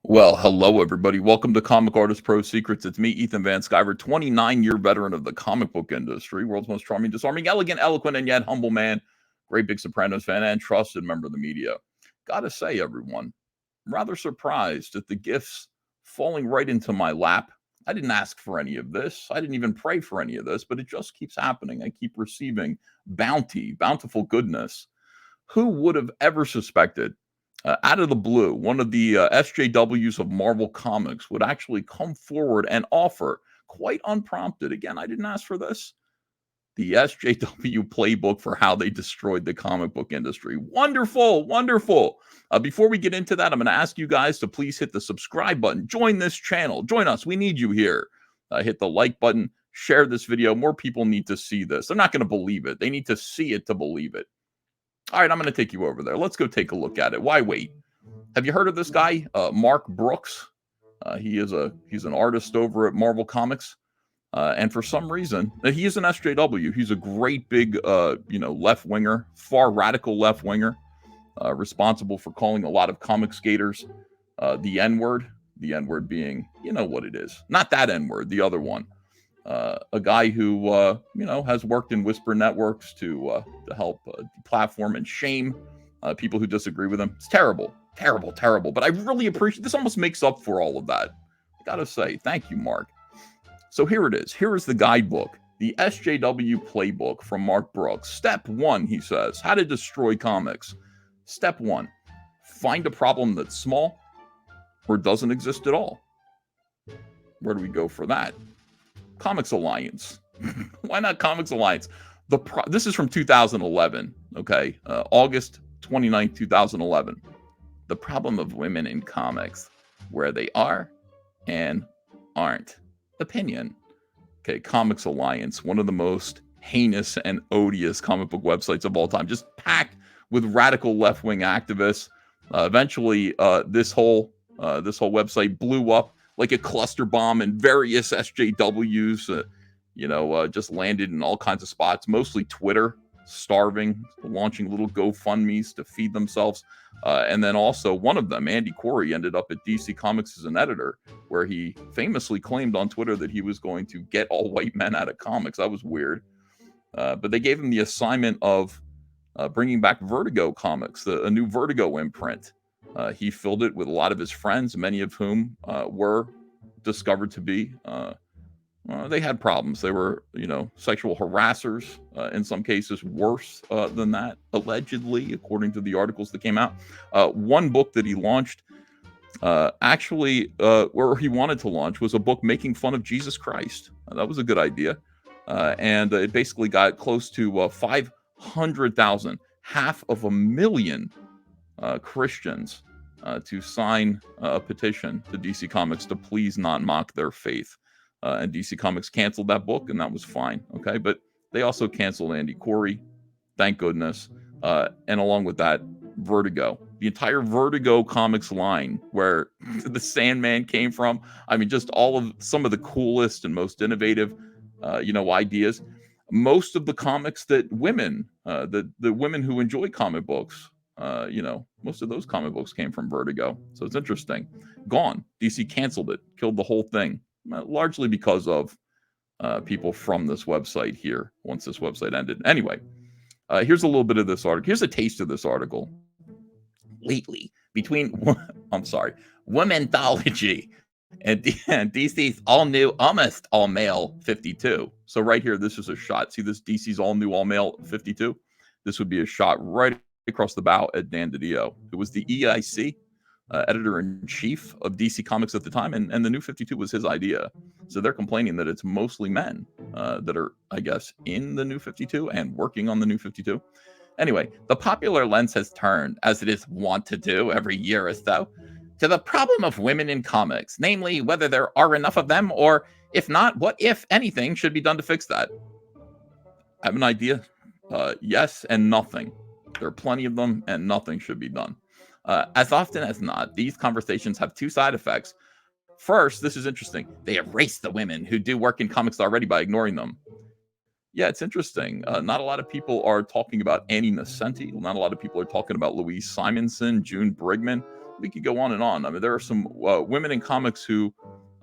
Well, hello, everybody. Welcome to Comic Artist Pro Secrets. It's me, Ethan Van Sciver, 29-year veteran of the comic book industry, world's most charming, disarming, elegant, eloquent, and yet humble man, great big Sopranos fan, and trusted member of the media. Gotta say, everyone, I'm rather surprised at the gifts falling right into my lap. I didn't ask for any of this. I didn't even pray for any of this, but it just keeps happening. I keep receiving bountiful goodness. Who would have ever suspected out of the blue, one of the SJWs of Marvel Comics would actually come forward and offer, quite unprompted, again, I didn't ask for this, the SJW playbook for how they destroyed the comic book industry. Wonderful, wonderful. Before we get into that, I'm going to ask you guys to please hit the subscribe button. Join this channel. Join us. We need you here. Hit the like button. Share this video. More people need to see this. They're not going to believe it. They need to see it to believe it. All right, I'm going to take you over there. Let's go take a look at it. Why wait? Have you heard of this guy, Mark Brooks? He's an artist over at Marvel Comics, and for some reason, he is an SJW. He's a great big, left winger, far radical left winger, responsible for calling a lot of comic skaters the N-word. The N-word being, you know what it is, not that N-word, the other one. A guy who, has worked in Whisper Networks to help platform and shame people who disagree with him. It's terrible, terrible, terrible. But I really appreciate this. Almost makes up for all of that. I gotta say, thank you, Mark. So here it is. Here is the guidebook, the SJW playbook from Mark Brooks. Step 1, he says, how to destroy comics. Step 1, find a problem that's small or doesn't exist at all. Where do we go for that? Comics Alliance. Why not Comics Alliance? This is from 2011, okay? August 29th, 2011. The problem of women in comics, where they are and aren't. Opinion. Okay, Comics Alliance, one of the most heinous and odious comic book websites of all time, just packed with radical left-wing activists. Eventually, this whole website blew up like a cluster bomb, and various SJWs, just landed in all kinds of spots, mostly Twitter, starving, launching little GoFundMes to feed themselves. And then also one of them, Andy Corey, ended up at DC Comics as an editor, where he famously claimed on Twitter that he was going to get all white men out of comics. That was weird. But they gave him the assignment of bringing back Vertigo Comics, a new Vertigo imprint. He filled it with a lot of his friends, many of whom were discovered to be, they had problems. They were, sexual harassers, in some cases worse than that, allegedly, according to the articles that came out. One book that he launched, where he wanted to launch, was a book making fun of Jesus Christ. That was a good idea. And it basically got close to 500,000, 500,000 Christians to sign a petition to DC Comics to please not mock their faith. And DC Comics canceled that book, and that was fine. Okay, but they also canceled Andy Corey, thank goodness. And along with that, Vertigo, the entire Vertigo Comics line, where the Sandman came from. I mean, just some of the coolest and most innovative, ideas. Most of the comics that women, the women who enjoy comic books, most of those comic books came from Vertigo. So it's interesting. Gone. DC canceled it, killed the whole thing, largely because of people from this website here, once this website ended. Anyway, here's a little bit of this article. Here's a taste of this article. Lately, between, Womenthology and DC's all-new, almost all-male 52. So right here, this is a shot. See this DC's all-new, all-male 52? This would be a shot right across the bow at Dan DiDio, who was the EIC, editor-in-chief of DC Comics at the time, and the new 52 was his idea. So they're complaining that it's mostly men that are, I guess, in the new 52 and working on the new 52. Anyway, the popular lens has turned, as it is wont to do every year or so, to the problem of women in comics, namely whether there are enough of them, or if not, what, if anything, should be done to fix that. I have an idea. Yes and nothing. There are plenty of them, and nothing should be done. As often as not, these conversations have two side effects. First, this is interesting. They erase the women who do work in comics already by ignoring them. Yeah, it's interesting. Not a lot of people are talking about Annie Nocenti. Not a lot of people are talking about Louise Simonson, June Brigman. we could go on and on. I mean, there are some women in comics who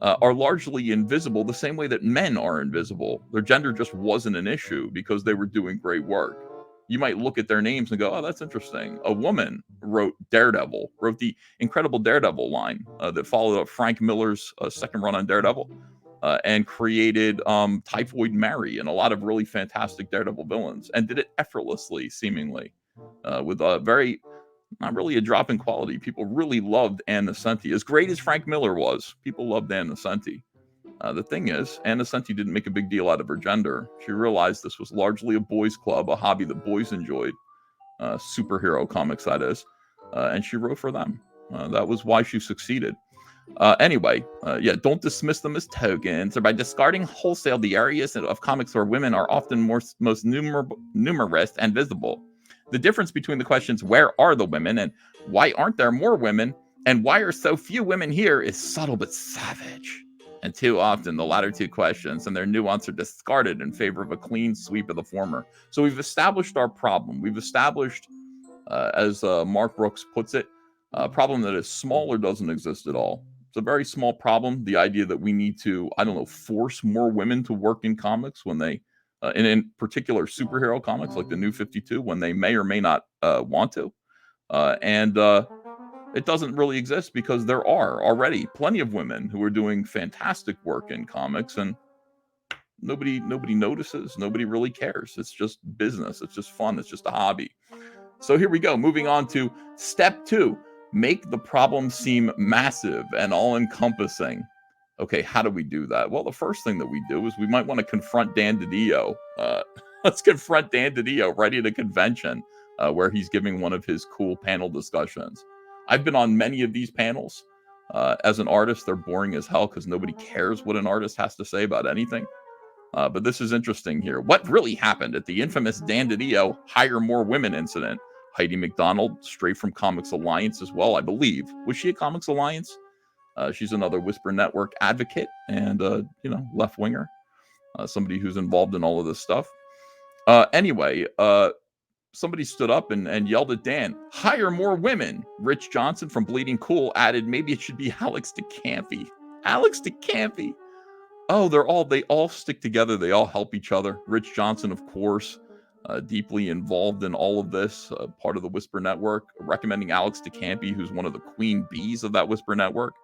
are largely invisible the same way that men are invisible. Their gender just wasn't an issue because they were doing great work. You might look at their names and go, oh, that's interesting. A woman wrote Daredevil, wrote the incredible Daredevil line that followed up Frank Miller's second run on Daredevil, and created Typhoid Mary and a lot of really fantastic Daredevil villains, and did it effortlessly, seemingly, with a very, not really a drop in quality. People really loved Ann Nocenti. As great as Frank Miller was, people loved Ann Nocenti. The thing is, Ann Nocenti didn't make a big deal out of her gender. She realized this was largely a boys' club, a hobby that boys enjoyed, superhero comics, that is, and she wrote for them. That was why she succeeded. Anyway, don't dismiss them as tokens, or by discarding wholesale the areas of comics where women are often most numerous and visible. The difference between the questions, where are the women, and why aren't there more women, and why are so few women here, is subtle but savage. And too often, the latter two questions and their nuance are discarded in favor of a clean sweep of the former. So we've established our problem. We've established, as Mark Brooks puts it, a problem that is small or doesn't exist at all. It's a very small problem. The idea that we need to, force more women to work in comics when they, in particular superhero comics like the New 52, when they may or may not want to. And it doesn't really exist because there are already plenty of women who are doing fantastic work in comics, and nobody notices. Nobody really cares. It's just business. It's just fun. It's just a hobby. So here we go. Moving on to step 2. Make the problem seem massive and all-encompassing. Okay, how do we do that? Well, the first thing that we do is we might want to confront Dan DiDio. Let's confront Dan DiDio right at a convention where he's giving one of his cool panel discussions. I've been on many of these panels. As an artist, they're boring as hell because nobody cares what an artist has to say about anything. But this is interesting here. What really happened at the infamous Dan DiDio Hire More Women incident? Heidi McDonald, straight from Comics Alliance as well, I believe. Was she at Comics Alliance? She's another Whisper Network advocate and, left-winger. Somebody who's involved in all of this stuff. Anyway, somebody stood up and yelled at Dan, hire more women. Rich Johnson from Bleeding Cool added, maybe it should be Alex DeCampi. Alex DeCampi. Oh, they all stick together. They all help each other. Rich Johnson, of course, deeply involved in all of this, part of the Whisper Network, recommending Alex DeCampi, who's one of the queen bees of that Whisper Network,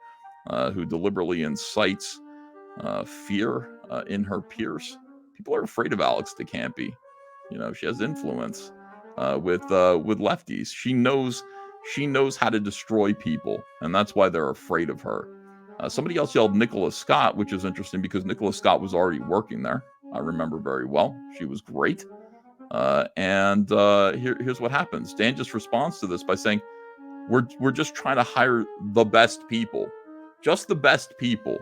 who deliberately incites fear in her peers. People are afraid of Alex DeCampi. She has influence with lefties. She knows how to destroy people, and that's why they're afraid of her. Somebody else yelled Nicholas Scott, which is interesting because Nicholas Scott was already working there. I remember very well. She was great. Here's what happens. Dan just responds to this by saying, we're just trying to hire the best people. Just the best people.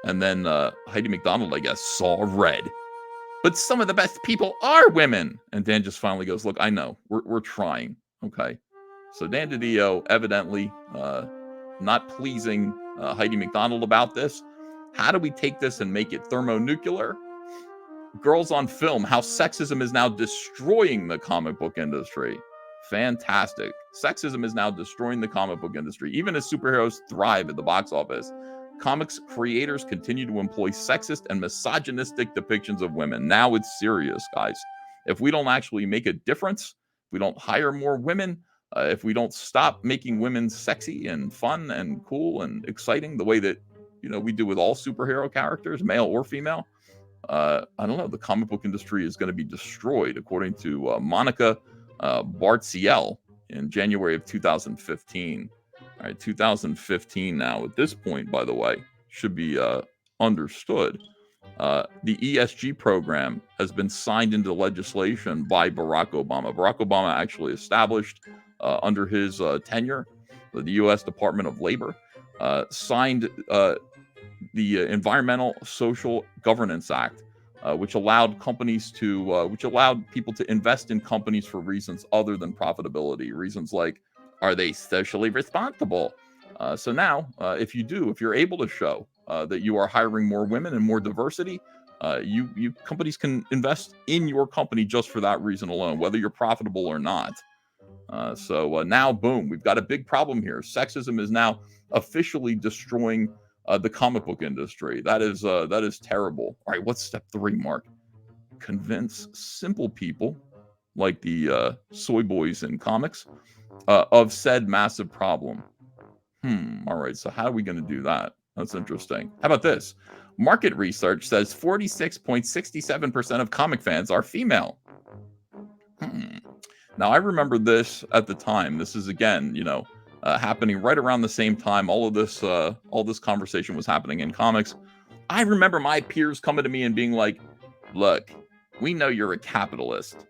And then Heidi McDonald, I guess, saw red. But some of the best people are women. And Dan just finally goes, look, I know. We're trying. Okay. So Dan DiDio evidently not pleasing Heidi McDonald about this. How do we take this and make it thermonuclear? Girls on Film, how sexism is now destroying the comic book industry. Fantastic. Sexism is now destroying the comic book industry. Even as superheroes thrive at the box office, comics creators continue to employ sexist and misogynistic depictions of women. Now it's serious, guys. If we don't actually make a difference, if we don't hire more women, if we don't stop making women sexy and fun and cool and exciting the way that we do with all superhero characters, male or female, I don't know. The comic book industry is going to be destroyed, according to Monica Bartziel in January of 2015. All right, 2015 now. At this point, by the way, should be understood. The ESG program has been signed into legislation by Barack Obama. Barack Obama actually established under his tenure, the U.S. Department of Labor signed the Environmental Social Governance Act, which allowed people to invest in companies for reasons other than profitability. Reasons like, are they socially responsible? So now, if you're able to show that you are hiring more women and more diversity, you companies can invest in your company just for that reason alone, whether you're profitable or not. So now, boom, we've got a big problem here. Sexism is now officially destroying the comic book industry. That is terrible. All right, what's step 3, Mark? Convince simple people like the soy boys in comics of said massive problem. All right, so how are we going to do that? That's interesting. How about this? Market research says 46.67% of comic fans are female. Now, I remember this at the time. This is, again, happening right around the same time all this conversation was happening in comics. I remember my peers coming to me and being like, look, we know you're a capitalist.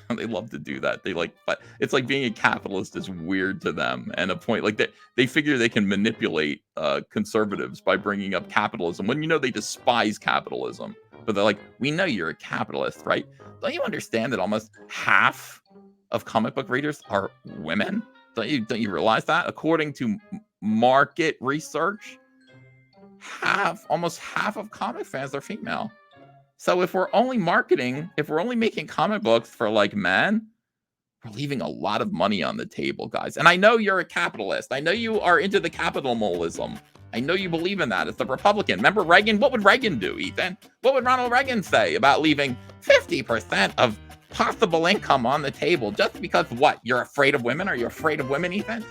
They love to do that. But it's like being a capitalist is weird to them. And a point like that, they figure they can manipulate conservatives by bringing up capitalism when they despise capitalism. But they're like, we know you're a capitalist, right? Don't you understand that almost half of comic book readers are women? Don't you realize that? According to market research, almost half of comic fans are female. So if we're only making comic books for like men, we're leaving a lot of money on the table, guys. And I know you're a capitalist. I know you are into the capitalism. I know you believe in that. It's the Republican. Remember Reagan? What would Reagan do, Ethan? What would Ronald Reagan say about leaving 50% of possible income on the table just because what? You're afraid of women? Are you afraid of women, Ethan?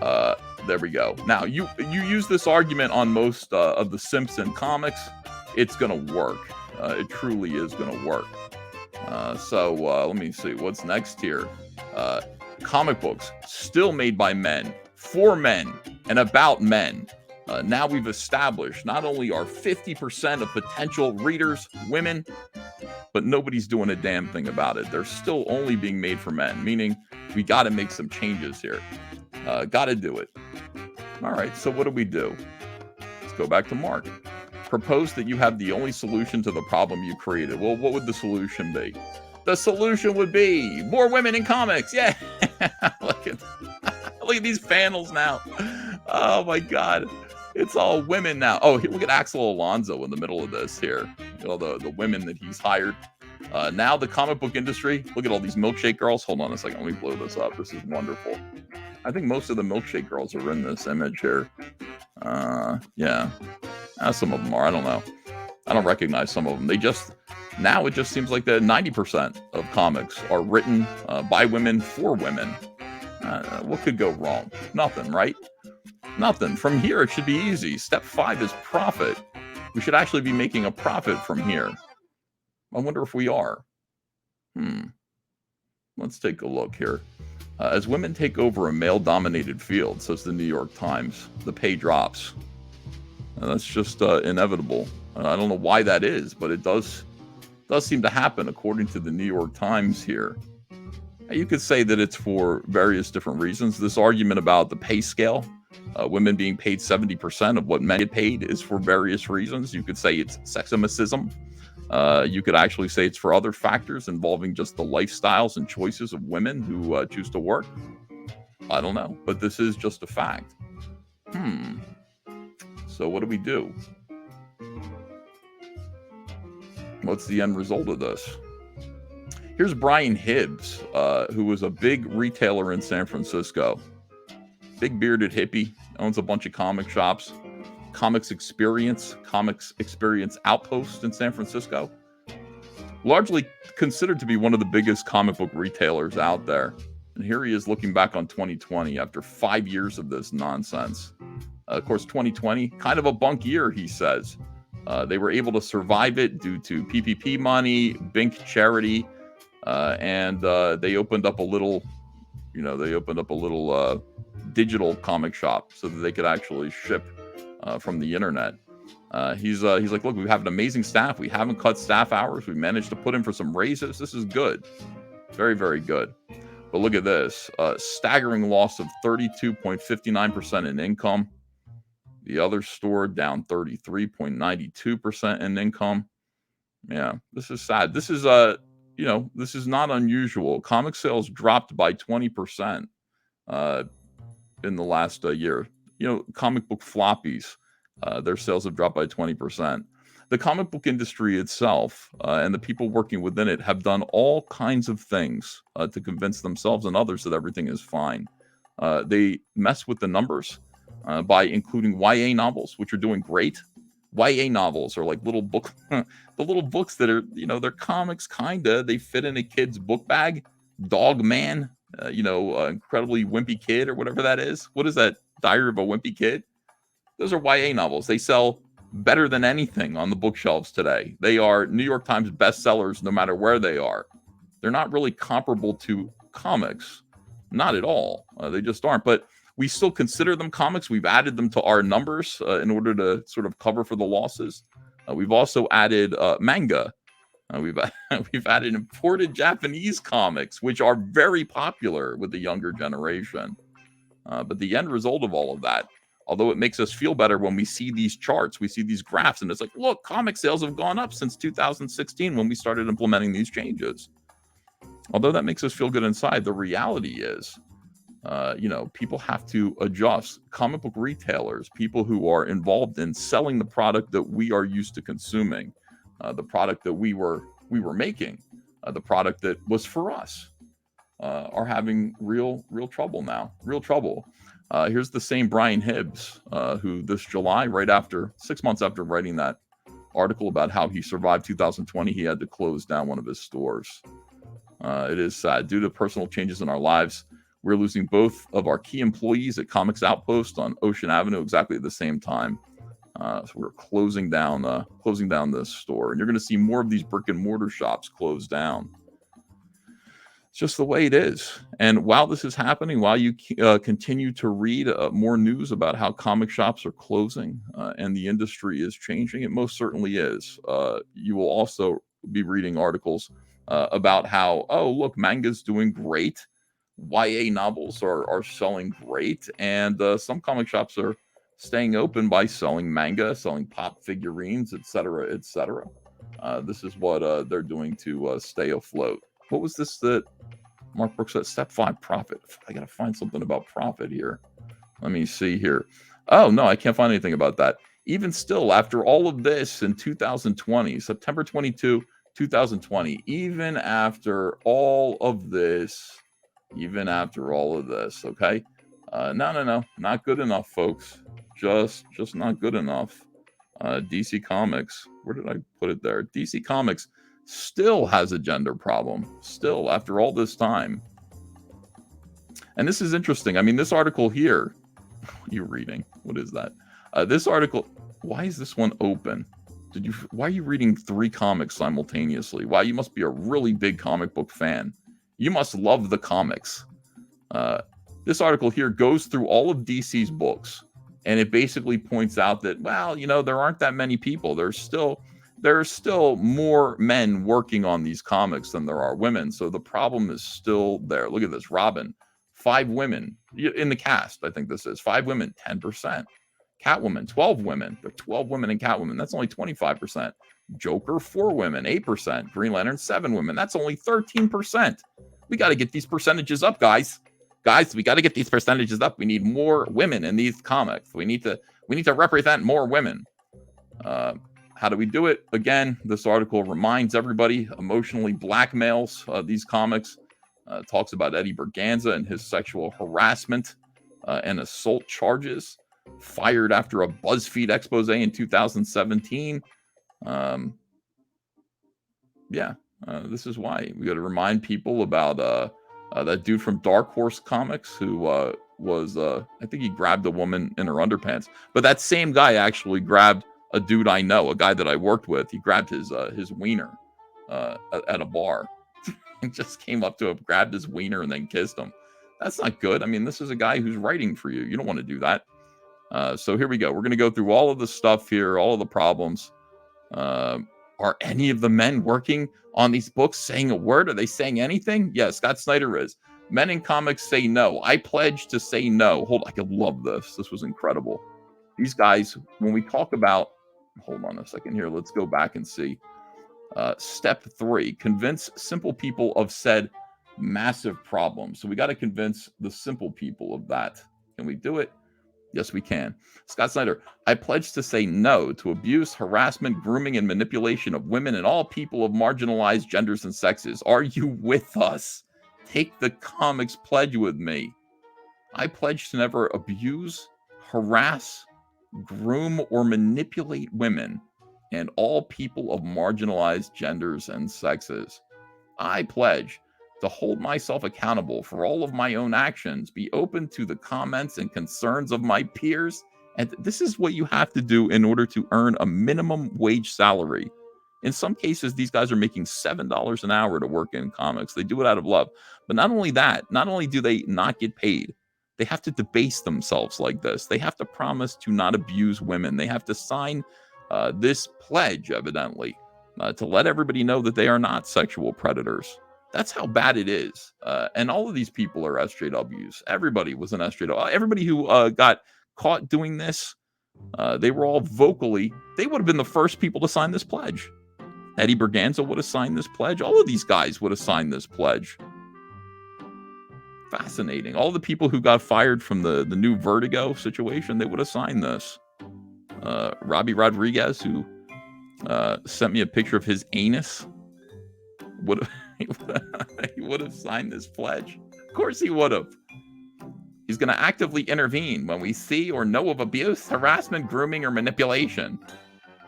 There we go. Now, you use this argument on most of the Simpson comics. It's going to work. It truly is going to work. So let me see. What's next here? Comic books still made by men, for men, and about men. Now we've established not only are 50% of potential readers women, but nobody's doing a damn thing about it. They're still only being made for men, meaning we got to make some changes here. Got to do it. All right, so what do we do? Let's go back to Mark. Propose that you have the only solution to the problem you created. Well, what would the solution be? The solution would be more women in comics. Yeah. Look at these panels now. Oh my God. It's all women now. Oh, here, look at Axel Alonso in the middle of this here. The women that he's hired. Now the comic book industry, look at all these milkshake girls. Hold on a second. Let me blow this up. This is wonderful. I think most of the milkshake girls are in this image here. Yeah. Some of them are. I don't know. I don't recognize some of them. Now it just seems like that 90% of comics are written by women for women. What could go wrong? Nothing, right? Nothing. From here, it should be easy. Step 5 is profit. We should actually be making a profit from here. I wonder if we are. Let's take a look here. As women take over a male-dominated field, says the New York Times, the pay drops. That's just inevitable. I don't know why that is, but it does seem to happen according to the New York Times here. You could say that it's for various different reasons. This argument about the pay scale, women being paid 70% of what men get paid, is for various reasons. You could say it's sexism. You could actually say it's for other factors involving just the lifestyles and choices of women who choose to work. I don't know, but this is just a fact. So what do we do? What's the end result of this? Here's Brian Hibbs, who was a big retailer in San Francisco. Big bearded hippie, owns a bunch of comic shops. Comics Experience Outpost in San Francisco. Largely considered to be one of the biggest comic book retailers out there. And here he is looking back on 2020 after 5 years of this nonsense. Of course, 2020, kind of a bunk year, he says. They were able to survive it due to PPP money, Bink charity, and they opened up a little, digital comic shop so that they could actually ship from the internet. He's like, look, we have an amazing staff. We haven't cut staff hours. We managed to put in for some raises. This is good. Very, very good. But look at this. Staggering loss of 32.59% in income. The other store down 33.92% in income. Yeah, this is sad. This is this is not unusual. Comic sales dropped by 20% in the last year. Comic book floppies, their sales have dropped by 20%. the comic book industry itself and the people working within it have done all kinds of things to convince themselves and others that everything is fine. They mess with the numbers by including YA novels, which are doing great. YA novels are like little book, the little books that are, they're comics, kinda. They fit in a kid's book bag. Dog Man, incredibly wimpy kid or whatever that is. What is that? Diary of a Wimpy Kid? Those are YA novels. They sell better than anything on the bookshelves today. They are New York Times bestsellers no matter where they are. They're not really comparable to comics. Not at all. They just aren't. But we still consider them comics. We've added them to our numbers in order to sort of cover for the losses. We've also added manga. We've added imported Japanese comics, which are very popular with the younger generation. But the end result of all of that, although it makes us feel better when we see these charts, we see these graphs, and it's like, look, comic sales have gone up since 2016 when we started implementing these changes. Although that makes us feel good inside, the reality is, people have to adjust. Comic book retailers, people who are involved in selling the product that we are used to consuming, the product that we were making, the product that was for us, are having real trouble now. Real trouble. Here's the same Brian Hibbs, who this July, 6 months after writing that article about how he survived 2020, he had to close down one of his stores. It is sad. Due to personal changes in our lives, we're losing both of our key employees at Comics Outpost on Ocean Avenue exactly at the same time. So we're closing down this store, and you're going to see more of these brick and mortar shops close down. It's just the way it is. And while this is happening, while you continue to read more news about how comic shops are closing and the industry is changing, it most certainly is. You will also be reading articles about how, oh, look, manga's doing great. YA novels are selling great. And some comic shops are staying open by selling manga, selling pop figurines, etc., etc. This is what they're doing to stay afloat. What was this that Mark Brooks said? Step 5, profit. I got to find something about profit here. Let me see here. Oh, no, I can't find anything about that. Even still, after all of this in 2020, September 22, 2020, even after all of this, okay? No, not good enough, folks. Just not good enough. DC Comics, where did I put it there? DC Comics still has a gender problem, still, after all this time. And this is interesting. I mean, this article here, what are you reading? What is that? This article, why is this one open? Why are you reading 3 comics simultaneously? Wow, you must be a really big comic book fan. You must love the comics. This article here goes through all of DC's books, and it basically points out that, well, there aren't that many people. There are still more men working on these comics than there are women. So the problem is still there. Look at this. Robin, 5 women in the cast. I think this is 5 women, 10%. Catwoman, 12 women. There are 12 women in Catwoman. That's only 25%. Joker, 4 women, 8%. Green Lantern, 7 women. That's only 13%. We got to get these percentages up, guys. We got to get these percentages up. We need more women in these comics. We need to represent more women. How do we do it? Again, this article reminds everybody, emotionally blackmails these comics. Talks about Eddie Berganza and his sexual harassment and assault charges, fired after a BuzzFeed expose in 2017. This is why we got to remind people about that dude from Dark Horse Comics who was, I think he grabbed a woman in her underpants. But that same guy actually grabbed a dude I know, a guy that I worked with. He grabbed his wiener at a bar. And just came up to him, grabbed his wiener, and then kissed him. That's not good. I mean, this is a guy who's writing for you. You don't want to do that. So here we go. We're going to go through all of the stuff here, all of the problems. Are any of the men working on these books saying a word? Are they saying anything? Yeah, Scott Snyder is. Men in comics say no. I pledge to say no. I could love this. This was incredible. These guys, when we talk about, hold on a second here. Let's go back and see. Step 3, convince simple people of said massive problem. So we got to convince the simple people of that. Can we do it? Yes, we can. Scott Snyder, I pledge to say no to abuse, harassment, grooming, and manipulation of women and all people of marginalized genders and sexes. Are you with us? Take the comics pledge with me. I pledge to never abuse, harass, groom, or manipulate women and all people of marginalized genders and sexes. I pledge to hold myself accountable for all of my own actions, be open to the comments and concerns of my peers. And this is what you have to do in order to earn a minimum wage salary. In some cases, these guys are making $7 an hour to work in comics. They do it out of love. But not only that, not only do they not get paid, they have to debase themselves like this. They have to promise to not abuse women. They have to sign this pledge, evidently, to let everybody know that they are not sexual predators. That's how bad it is. And all of these people are SJWs. Everybody was an SJW. Everybody who got caught doing this, they were all vocally, they would have been the first people to sign this pledge. Eddie Berganza would have signed this pledge. All of these guys would have signed this pledge. Fascinating. All the people who got fired from the new Vertigo situation, they would have signed this. Robbie Rodriguez, who sent me a picture of his anus, he would have signed this pledge. Of course he would have. He's going to actively intervene when we see or know of abuse, harassment, grooming, or manipulation.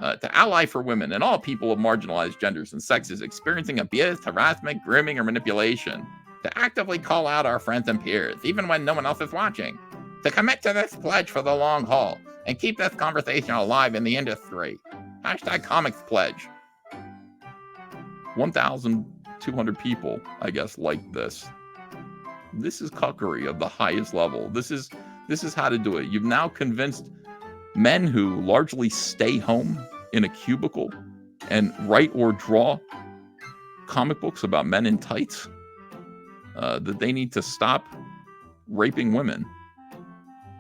To ally for women and all people of marginalized genders and sexes experiencing abuse, harassment, grooming, or manipulation. To actively call out our friends and peers, even when no one else is watching. To commit to this pledge for the long haul and keep this conversation alive in the industry. Hashtag comics pledge. 1,200 people, I guess, like this. This is cuckery of the highest level. This is how to do it. You've now convinced men who largely stay home in a cubicle and write or draw comic books about men in tights that they need to stop raping women.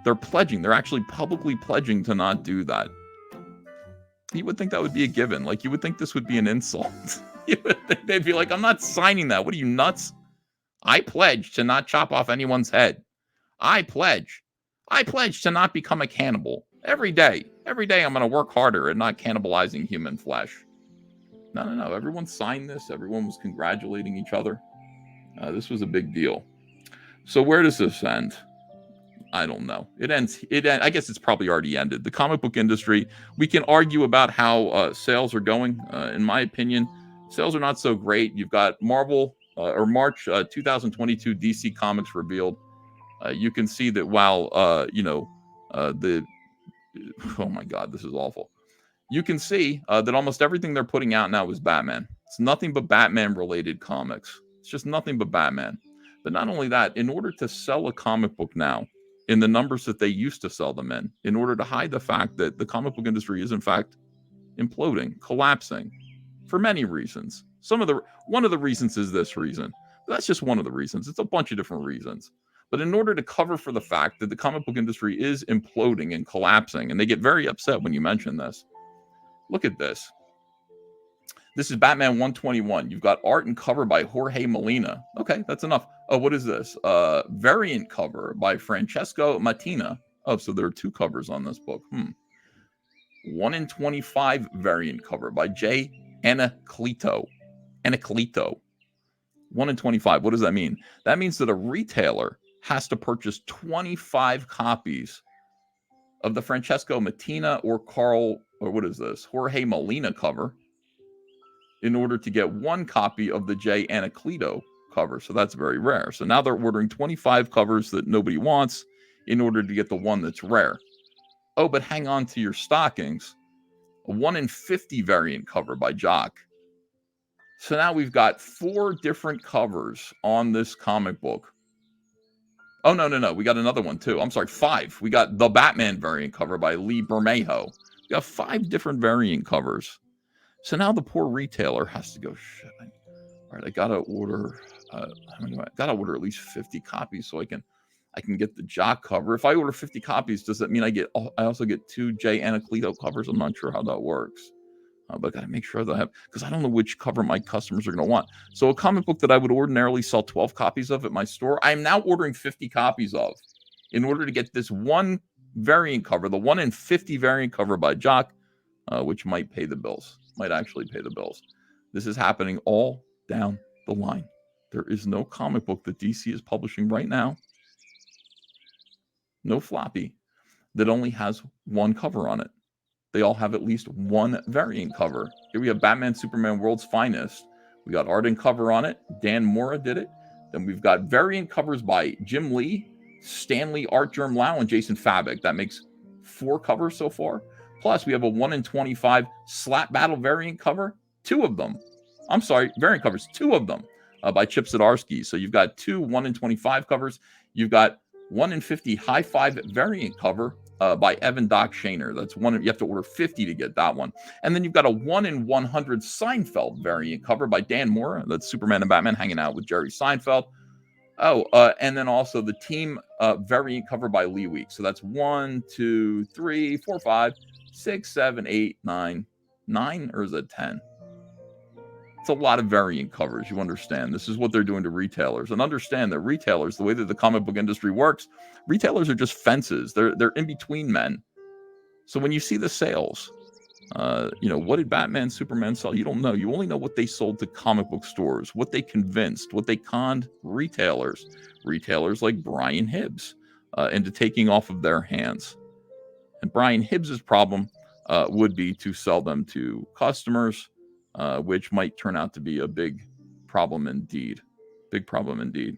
They're pledging. They're actually publicly pledging to not do that. You would think that would be a given. Like, you would think this would be an insult. You would think they'd be like, I'm not signing that. What are you, nuts? I pledge to not chop off anyone's head. I pledge to not become a cannibal. Every day I'm going to work harder at not cannibalizing human flesh. No. Everyone signed this. Everyone was congratulating each other. This was a big deal. So where does this end? I don't know. It ends. I guess it's probably already ended. The comic book industry, we can argue about how sales are going. In my opinion, sales are not so great. You've got March 2022 DC Comics revealed. You can see that while, oh my God, this is awful. You can see that almost everything they're putting out now is Batman. It's nothing but Batman-related comics. It's just nothing but Batman. But not only that, in order to sell a comic book now, in the numbers that they used to sell them in order to hide the fact that the comic book industry is in fact imploding, collapsing, for many reasons. One of the reasons is this reason. That's just one of the reasons. It's a bunch of different reasons. But in order to cover for the fact that the comic book industry is imploding and collapsing, and they get very upset when you mention this, look at this. This is Batman 121. You've got art and cover by Jorge Molina. Okay, that's enough. Oh, what is this? Variant cover by Francesco Mattina. Oh, so there are two covers on this book. 1 in 25 variant cover by J. Anacleto. 1 in 25. What does that mean? That means that a retailer has to purchase 25 copies of the Francesco Mattina or Jorge Molina cover in order to get one copy of the J. Anacleto cover. So that's very rare. So now they're ordering 25 covers that nobody wants in order to get the one that's rare. Oh, but hang on to your stockings. A 1 in 50 variant cover by Jock. So now we've got 4 different covers on this comic book. Oh, no. We got another one, too. I'm sorry, 5. We got the Batman variant cover by Lee Bermejo. We got 5 different variant covers. So now the poor retailer has to go, shit. All right, I got to order at least 50 copies so I can get the Jock cover. If I order 50 copies, does that mean I also get 2 J. Anacleto covers? I'm not sure how that works. But I got to make sure that I have, because I don't know which cover my customers are going to want. So a comic book that I would ordinarily sell 12 copies of at my store, I'm now ordering 50 copies of in order to get this one variant cover, the 1 in 50 variant cover by Jock, which might pay the bills, might actually pay the bills. This is happening all down the line. There is no comic book that DC is publishing right now, no floppy, that only has one cover on it. They all have at least one variant cover. Here we have Batman, Superman, World's Finest. We got art and cover on it. Dan Mora did it. Then we've got variant covers by Jim Lee, Stanley, Art Germ Lau, and Jason Fabik. That makes 4 covers so far. Plus, we have a 1 in 25 Slap Battle variant cover. 2 of them. I'm sorry, variant covers. 2 of them by Chip Zdarsky. So you've got 2 1 in 25 covers. You've got 1 in 50 High Five variant cover by Evan Doc Shaner. That's one. You have to order 50 to get that one. And then you've got a 1 in 100 Seinfeld variant cover by Dan Mora. That's Superman and Batman hanging out with Jerry Seinfeld. And then also the team variant cover by Lee Weeks. So that's 1, 2, 3, 4, 5, 6, 7, 8, 9, 9, or is it 10? It's a lot of variant covers. You understand. This is what they're doing to retailers. And understand that retailers, the way that the comic book industry works, retailers are just fences. They're in between men. So when you see the sales, what did Batman, Superman sell? You don't know. You only know what they sold to comic book stores, what they convinced, what they conned retailers like Brian Hibbs into taking off of their hands. And Brian Hibbs's problem would be to sell them to customers, which might turn out to be a big problem indeed. Big problem indeed.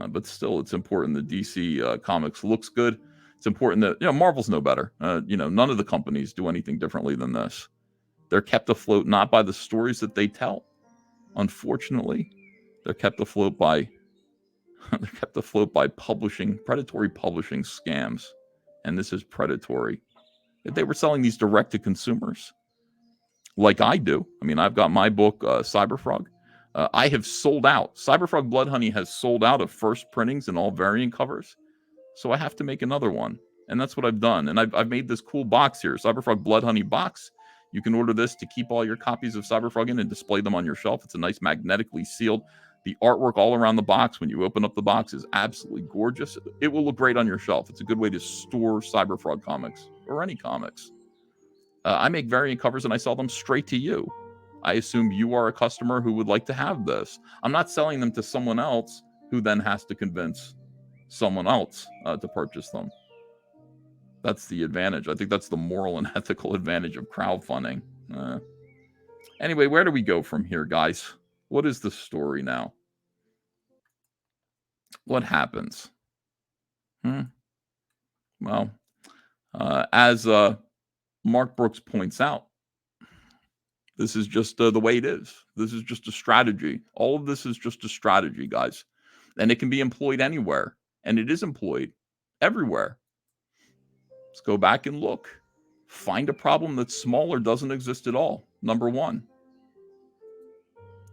But still, it's important that DC Comics looks good. It's important that, Marvel's no better. None of the companies do anything differently than this. They're kept afloat not by the stories that they tell. Unfortunately, they're kept afloat by predatory publishing scams. And this is predatory. If they were selling these direct to consumers, like I do. I mean, I've got my book, Cyberfrog. I have sold out. Cyberfrog Blood Honey has sold out of first printings and all variant covers. So I have to make another one. And that's what I've done. And I've made this cool box here, Cyberfrog Blood Honey box. You can order this to keep all your copies of Cyberfrog in and display them on your shelf. It's a nice magnetically sealed. The artwork all around the box, when you open up the box, is absolutely gorgeous. It will look great on your shelf. It's a good way to store Cyberfrog comics or any comics. I make variant covers and I sell them straight to you. I assume you are a customer who would like to have this. I'm not selling them to someone else who then has to convince someone else to purchase them. That's the advantage. I think that's the moral and ethical advantage of crowdfunding. Anyway, where do we go from here, guys? What is the story now? What happens? Well, as Mark Brooks points out, this is just the way it is. This is just a strategy. All of this is just a strategy, guys. And it can be employed anywhere. And it is employed everywhere. Let's go back and look. Find a problem that's small or doesn't exist at all. Number 1.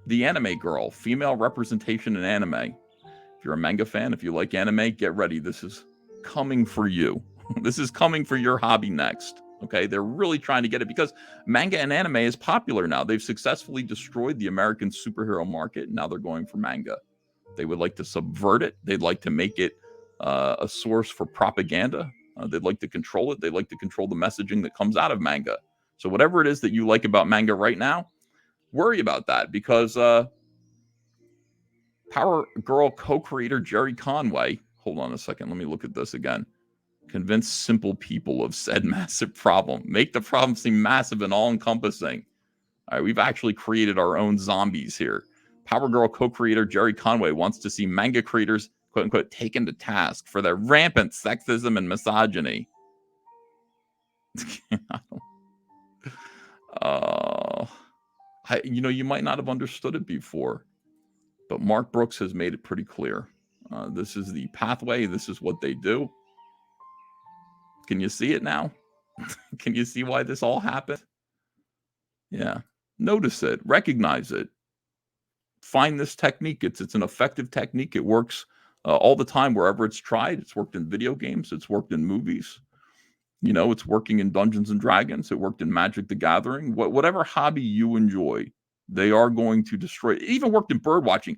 The anime girl. Female representation in anime. If you're a manga fan, if you like anime, get ready. This is coming for you. This is coming for your hobby next. Okay, they're really trying to get it because manga and anime is popular now. They've successfully destroyed the American superhero market. Now they're going for manga. They would like to subvert it. They'd like to make it a source for propaganda. They'd like to control it. They'd like to control the messaging that comes out of manga. So whatever it is that you like about manga right now, worry about that because Power Girl co-creator Jerry Conway, hold on a second, let me look at this again. Convince simple people of said massive problem. Make the problem seem massive and all-encompassing. All right, we've actually created our own zombies here. Power Girl co-creator Jerry Conway wants to see manga creators, quote-unquote, taken to task for their rampant sexism and misogyny. You might not have understood it before, but Mark Brooks has made it pretty clear. This is the pathway. This is what they do. Can you see it now? Can you see why this all happened? Yeah. Notice it. Recognize it. Find this technique. It's an effective technique. It works all the time wherever it's tried. It's worked in video games. It's worked in movies. It's working in Dungeons and Dragons. It worked in Magic the Gathering. Whatever hobby you enjoy, they are going to destroy. It even worked in bird watching.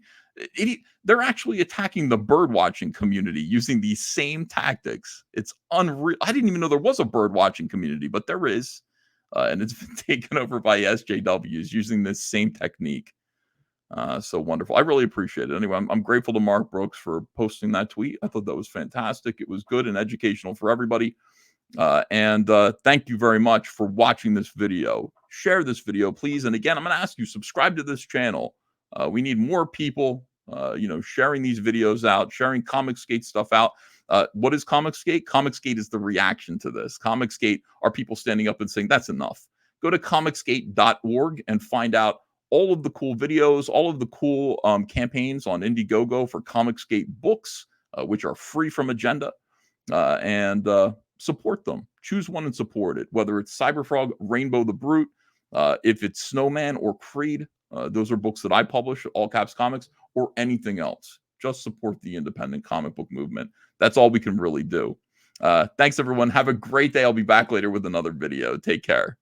They're actually attacking the bird watching community using these same tactics. It's unreal. I didn't even know there was a bird watching community, but there is. And it's been taken over by SJWs using this same technique. So wonderful. I really appreciate it. Anyway, I'm grateful to Mark Brooks for posting that tweet. I thought that was fantastic. It was good and educational for everybody. And thank you very much for watching this video. Share this video, please. And again, I'm going to ask you, subscribe to this channel. We need more people, sharing these videos out, sharing Comicsgate stuff out. What is Comicsgate? Comicsgate is the reaction to this. Comicsgate are people standing up and saying, that's enough. Go to comicsgate.org and find out all of the cool videos, all of the cool campaigns on Indiegogo for Comicsgate books, which are free from Agenda. And support them. Choose one and support it, whether it's Cyberfrog, Rainbow the Brute, if it's Snowman or Creed. Those are books that I publish, All Caps Comics, or anything else. Just support the independent comic book movement. That's all we can really do. Thanks, everyone. Have a great day. I'll be back later with another video. Take care.